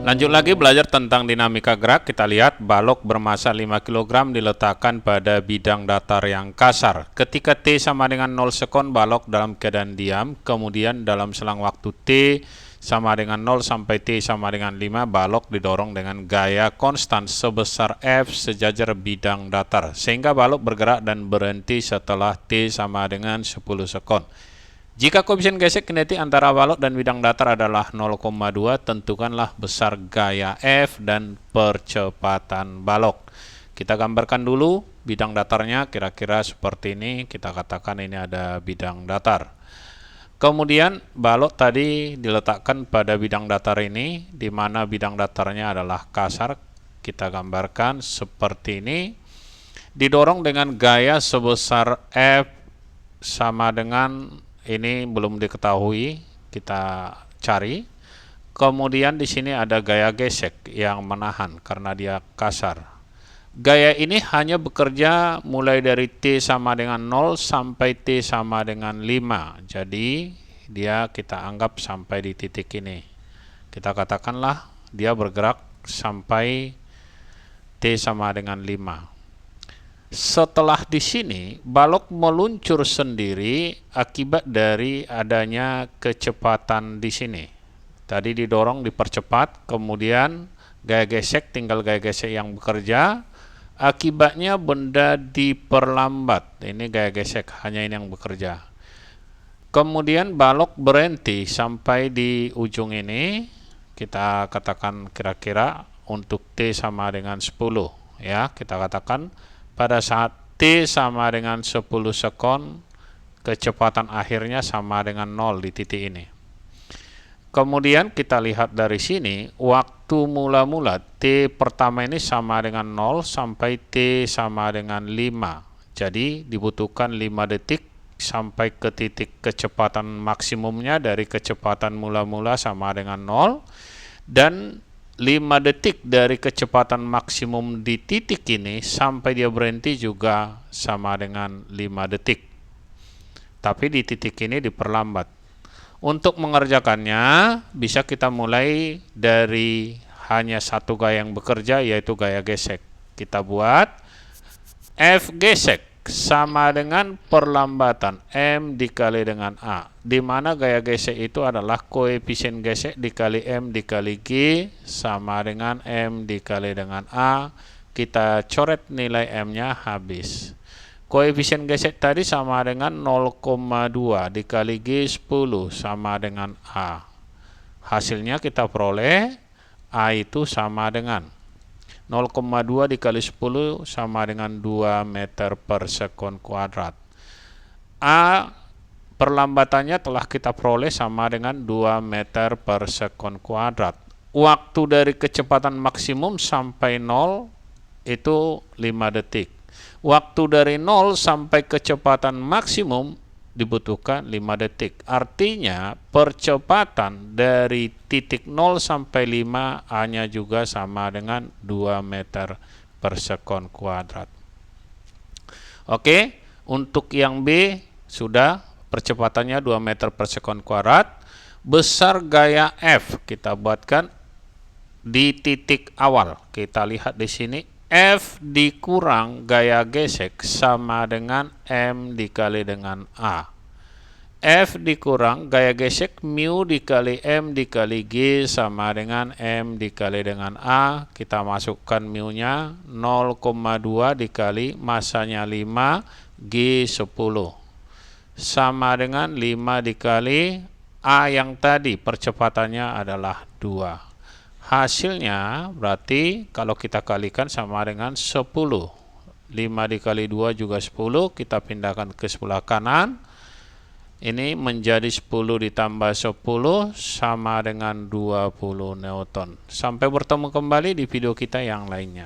Lanjut lagi belajar tentang dinamika gerak. Kita lihat balok bermassa 5 kg diletakkan pada bidang datar yang kasar. Ketika T sama dengan 0 sekon, balok dalam keadaan diam. Kemudian dalam selang waktu T sama dengan 0 sampai T sama dengan 5, balok didorong dengan gaya konstan sebesar F sejajar bidang datar. Sehingga balok bergerak dan berhenti setelah T sama dengan 10 sekon. Jika koefisien gesek kinetik antara balok dan bidang datar adalah 0,2, tentukanlah besar gaya F dan percepatan balok. Kita gambarkan dulu bidang datarnya kira-kira seperti ini. Kita katakan ini ada bidang datar. Kemudian balok tadi diletakkan pada bidang datar ini, di mana bidang datarnya adalah kasar. Kita gambarkan seperti ini. Didorong dengan gaya sebesar F sama dengan ini belum diketahui, kita cari. Kemudian di sini ada gaya gesek yang menahan karena dia kasar. Gaya ini hanya bekerja mulai dari T sama dengan 0 sampai T sama dengan 5. Jadi dia kita anggap sampai di titik ini. Kita katakanlah dia bergerak sampai T sama dengan 5. Setelah di sini, balok meluncur sendiri akibat dari adanya kecepatan di sini. Tadi didorong, dipercepat, kemudian gaya gesek, tinggal gaya gesek yang bekerja. Akibatnya benda diperlambat. Ini gaya gesek, hanya ini yang bekerja. Kemudian balok berhenti sampai di ujung ini. Kita katakan kira-kira untuk T sama dengan 10. Ya, kita katakan pada saat T sama dengan 10 sekon, kecepatan akhirnya sama dengan 0 di titik ini. Kemudian kita lihat dari sini, waktu mula-mula T pertama ini sama dengan 0 sampai T sama dengan 5. Jadi dibutuhkan 5 detik sampai ke titik kecepatan maksimumnya dari kecepatan mula-mula sama dengan 0. Dan 5 detik dari kecepatan maksimum di titik ini sampai dia berhenti juga sama dengan 5 detik. Tapi di titik ini diperlambat. Untuk mengerjakannya bisa kita mulai dari hanya satu gaya yang bekerja, yaitu gaya gesek. Kita buat F gesek sama dengan perlambatan M dikali dengan A, di mana gaya gesek itu adalah koefisien gesek dikali M dikali G sama dengan M dikali dengan A. Kita coret nilai M-nya habis. Koefisien gesek tadi sama dengan 0,2 dikali G 10 sama dengan A. Hasilnya kita peroleh A itu sama dengan 0,2 dikali 10 sama dengan 2 meter per sekon kuadrat. A perlambatannya telah kita peroleh sama dengan 2 meter per sekon kuadrat. Waktu dari kecepatan maksimum sampai 0 itu 5 detik. Waktu dari 0 sampai kecepatan maksimum dibutuhkan 5 detik. Artinya percepatan dari titik 0 sampai 5 hanya juga sama dengan 2 meter per sekon kuadrat. Oke, untuk yang B sudah percepatannya 2 meter per sekon kuadrat. Besar gaya F kita buatkan di titik awal. Kita lihat di sini F dikurang gaya gesek sama dengan M dikali dengan A. F dikurang gaya gesek mu dikali M dikali G sama dengan M dikali dengan A. Kita masukkan mu-nya 0,2 dikali massanya 5 G 10 sama dengan 5 dikali A yang tadi percepatannya adalah 2. Hasilnya berarti kalau kita kalikan sama dengan 10. 5 dikali 2 juga 10. Kita pindahkan ke sebelah kanan. Ini menjadi 10 ditambah 10 sama dengan 20 Newton. Sampai bertemu kembali di video kita yang lainnya.